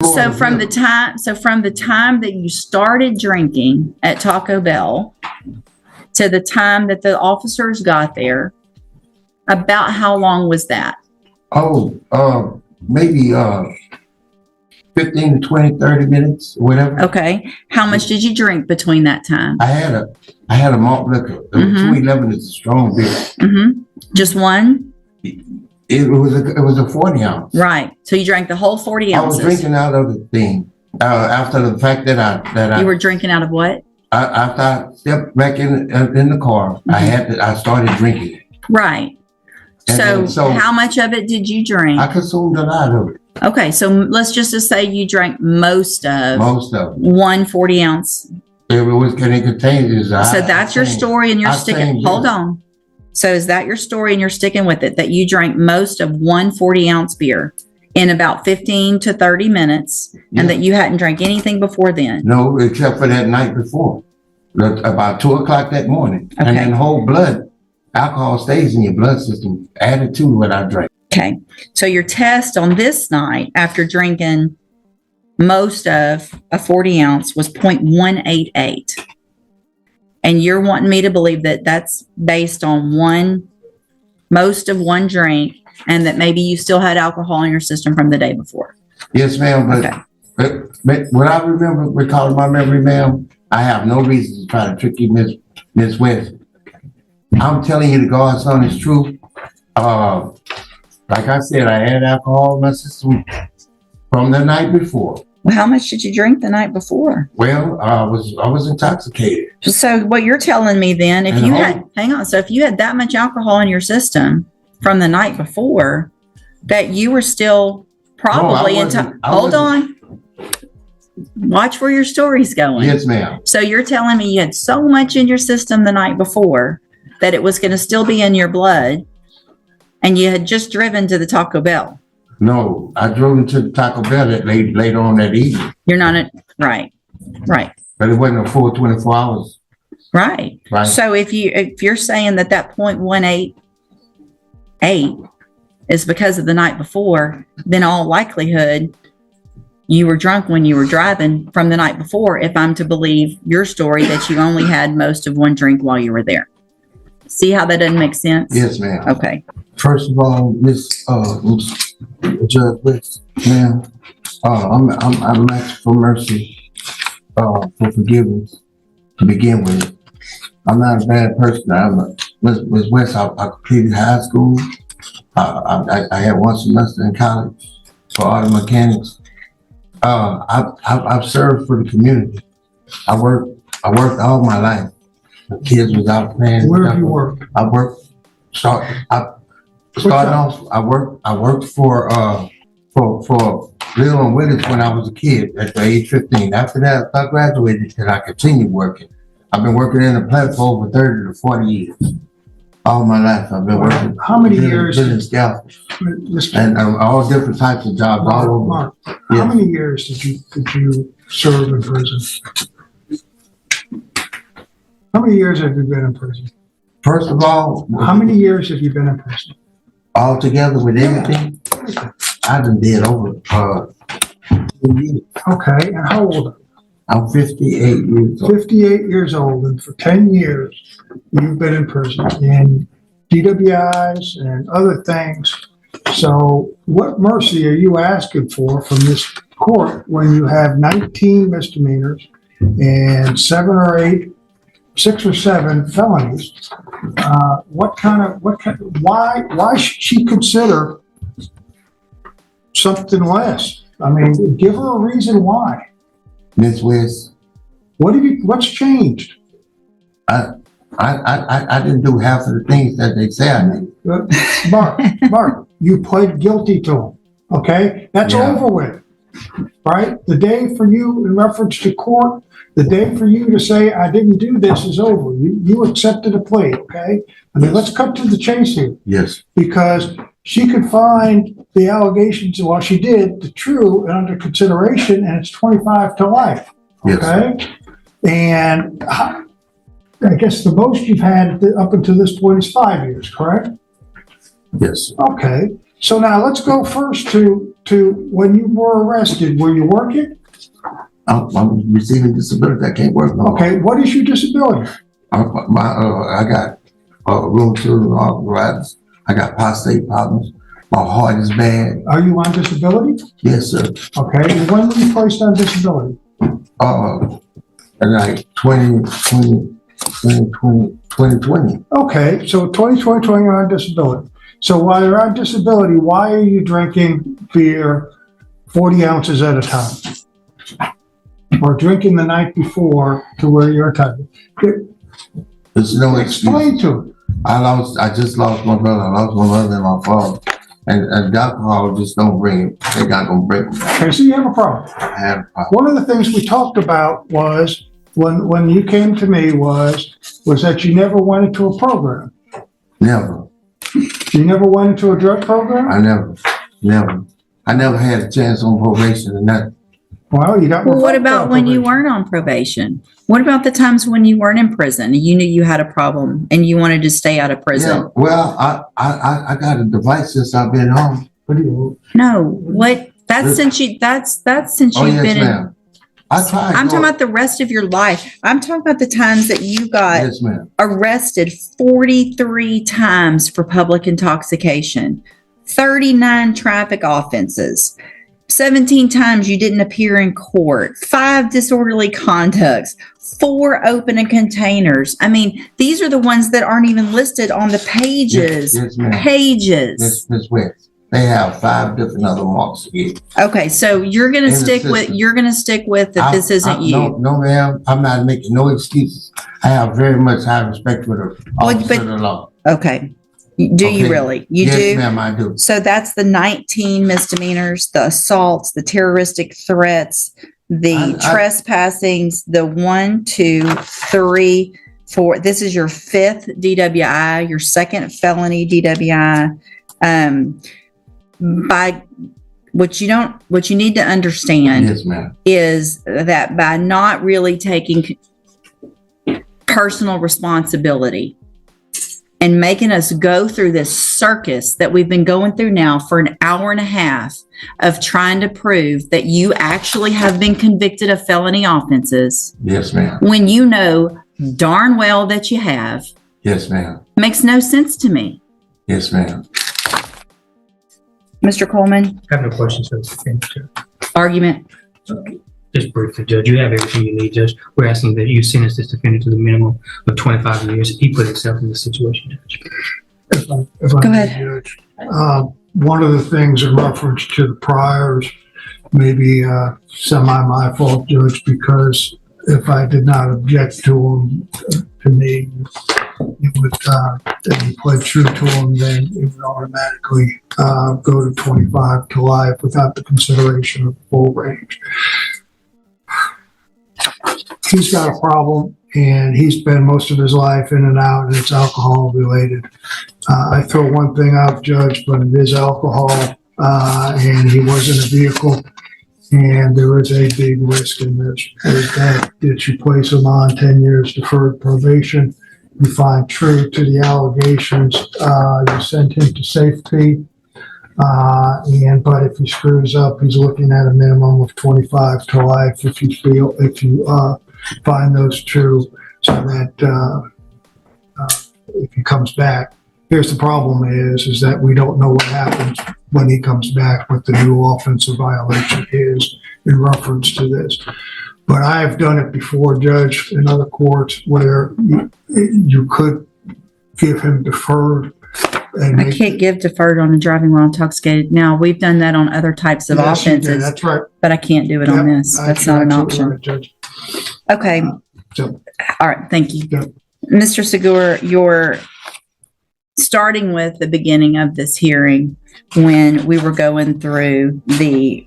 So from the time that you started drinking at Taco Bell to the time that the officers got there, about how long was that? Oh, maybe 15 to 20, 30 minutes, whatever. Okay. How much did you drink between that time? I had a malt liquor. The 211 is a strong beer. Mm-hmm. Just one? It was a 40 ounce. Right. So you drank the whole 40 ounces. I was drinking out of the thing. After the fact that you were drinking out of what? After I stepped back in the car, I started drinking it. Right. So how much of it did you drink? I consumed a lot of it. Okay, so let's just say you drank most of 1 40 ounce. It was contained. So that's your story, and you're sticking. Hold on. So is that your story, and you're sticking with it? That you drank most of 1 40 ounce beer in about 15 to 30 minutes, and that you hadn't drank anything before then? No, except for that night before, about 2 o'clock that morning, okay. And then whole blood alcohol stays in your blood system added to what I drank. Okay, so your test on this night after drinking most of a 40 ounce was 0.188. And you're wanting me to believe that that's based on most of one drink, and that maybe you still had alcohol in your system from the day before. Yes, ma'am. But what I recalling my memory, ma'am, I have no reason to try to trick you, Miss West. I'm telling you the God's honest truth. Like I said, I had alcohol in my system from the night before. Well, how much did you drink the night before? Well, I was intoxicated. So what you're telling me then, if you had that much alcohol in your system from the night before, that you were still probably hold on. Watch where your story's going. Yes, ma'am. So you're telling me you had so much in your system the night before that it was going to still be in your blood, and you had just driven to the Taco Bell. No, I drove into the Taco Bell later on that evening. You're not right. But it wasn't a full 24 hours. Right. So if you're saying that 0.188 is because of the night before, then all likelihood you were drunk when you were driving from the night before, if I'm to believe your story that you only had most of one drink while you were there. See how that doesn't make sense? Yes, ma'am. Okay. First of all, Miss Judge West, ma'am, I'm asking for mercy, for forgiveness to begin with. I'm not a bad person. Miss West, I completed high school. I had 1 semester in college for auto mechanics. I've served for the community. I worked all my life. The kids was out playing. Where have you worked? I worked for Little and Willis when I was a kid at the age 15. After that, I graduated and I continued working. I've been working in the plant for over 30 to 40 years. All my life I've been working. How many years? And all different types of jobs all over. Mark, how many years did you serve in prison? How many years have you been in prison? First of all, how many years have you been in prison? All together with everything, I done did over 2 years. Okay, and how old are you? I'm 58 years old. 58 years old, and for 10 years you've been in prison in DWIs and other things. So what mercy are you asking for from this court when you have 19 misdemeanors and 6 or 7 felonies? Why should she consider something less? I mean, give her a reason why. Miss West, what's changed? I didn't do half of the things that they say I did. Mark, you pled guilty to them. Okay, that's over with, right? The day for you, in reference to court, the day for you to say I didn't do this is over. You accepted a plea. Okay, I mean, let's cut to the chase here. Yes, because she could find the allegations, well, she did, the true and under consideration, and it's 25 to life. Okay, yes. And I guess the most you've had up until this point is 5 years, correct? Yes. Okay. So now let's go first to when you were arrested. Were you working? I'm receiving disability. I can't work no more. Okay, what is your disability? I got rheumatoid arthritis. I got prostate problems. My heart is bad. Are you on disability? Yes, sir. Okay, and when were you placed on disability? Like 2020. Okay, so 2020, you're on disability. So while you're on disability, why are you drinking beer 40 ounces at a time? Or drinking the night before to where you're tired? There's no excuse. Explain to him. I just lost my brother. I lost my mother and my father. And the alcohol just don't bring it. They're not gonna break me. Okay, so you have a problem. I have a problem. One of the things we talked about was, when you came to me was that you never went into a program. Never. You never went into a drug program? I never. I never had a chance on probation and that. Well, you got more. Well, what about when you weren't on probation? What about the times when you weren't in prison and you knew you had a problem and you wanted to stay out of prison? Yeah, well, I got a device since I've been home. What do you? No, what? That's since you've Oh, been yes, in. ma'am. I tried. I'm talking about the rest of your life. I'm talking about the times that you got Yes, ma'am. arrested 43 times for public intoxication, 39 traffic offenses, 17 times you didn't appear in court, 5 disorderly conducts, 4 open containers. I mean, these are the ones that aren't even listed on the pages. Yes, ma'am. Pages. Ms. West. They have 5 different other marks here. Okay, so you're gonna In the stick with that this isn't you. No, ma'am. I'm not making no excuses. I have very much high respect for the officer of the law. Okay. Do you Okay. really? You Yes, do? ma'am, I do. So that's the 19 misdemeanors, the assaults, the terroristic threats, the trespassings, the 1, 2, 3, 4. This is your 5th DWI, your 2nd felony DWI. By what you need to understand Yes, ma'am. is that by not really taking personal responsibility and making us go through this circus that we've been going through now for an hour and a half of trying to prove that you actually have been convicted of felony offenses, Yes, ma'am. when you know darn well that you have, Yes, ma'am. makes no sense to me. Yes, ma'am. Mr. Coleman, I have no questions for this defendant. argument. Just briefly, Judge, you have everything you need, Judge. We're asking that you sentence this defendant to the minimum of 25 years. He put himself in this situation, Judge. If I Go may, ahead. Judge. One of the things in reference to the priors, maybe semi my fault, Judge, because if I did not object to him, to me, it would, if he pled true to him, then it would automatically go to 25 to life without the consideration of full range. He's got a problem, and he's been most of his life in and out, and it's alcohol related. I throw one thing out, Judge, but it is alcohol, and he was in a vehicle, and there is a big risk in this, is that you place him on 10 years deferred probation, you find true to the allegations, you send him to safety, but if he screws up, he's looking at a minimum of 25 to life if you find those true, so that if he comes back. Here's the problem is that we don't know what happens when he comes back, what the new offensive violation is in reference to this. But I have done it before, Judge, in other courts where you could give him deferred. And I can't give deferred on the driving while intoxicated. Now, we've done that on other types of Yes, you did. offenses, That's right. but I can't do it on this. That's not an option. Right, Judge. Okay. So, All right. Thank you. Yeah. Mr. Segura, you're starting with the beginning of this hearing when we were going through the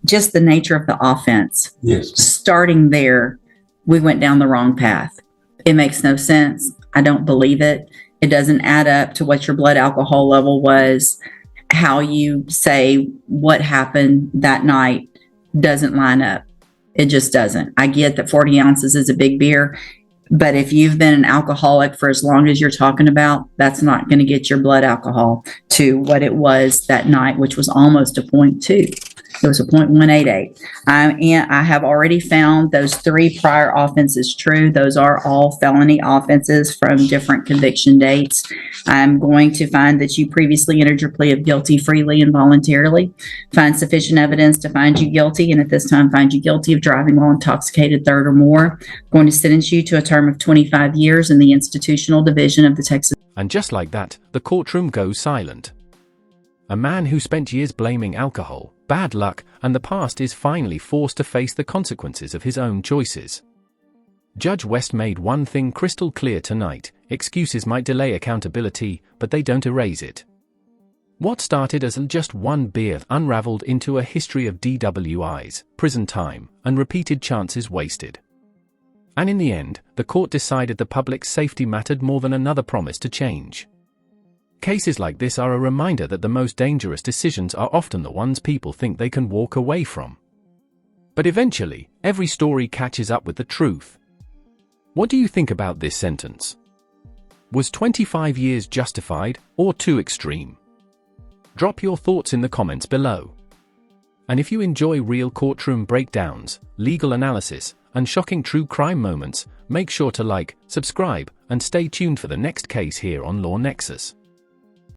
just the nature of the offense. Yes. Starting there, we went down the wrong path. It makes no sense. I don't believe it. It doesn't add up to what your blood alcohol level was. How you say what happened that night doesn't line up. It just doesn't. I get that 40 ounces is a big beer. But if you've been an alcoholic for as long as you're talking about, that's not going to get your blood alcohol to what it was that night, which was almost a 0.2. It was a 0.188. And I have already found those 3 prior offenses true. Those are all felony offenses from different conviction dates. I'm going to find that you previously entered your plea of guilty freely and voluntarily, find sufficient evidence to find you guilty, and at this time find you guilty of driving while intoxicated, third or more. I'm going to sentence you to a term of 25 years in the institutional division of the Texas. And just like that, the courtroom goes silent. A man who spent years blaming alcohol, bad luck, and the past is finally forced to face the consequences of his own choices. Judge West made one thing crystal clear tonight: excuses might delay accountability, but they don't erase it. What started as just one beer unraveled into a history of DWIs, prison time, and repeated chances wasted. And in the end, the court decided the public's safety mattered more than another promise to change. Cases like this are a reminder that the most dangerous decisions are often the ones people think they can walk away from. But eventually, every story catches up with the truth. What do you think about this sentence? Was 25 years justified, or too extreme? Drop your thoughts in the comments below. And if you enjoy real courtroom breakdowns, legal analysis, and shocking true crime moments, make sure to like, subscribe, and stay tuned for the next case here on Law Nexus.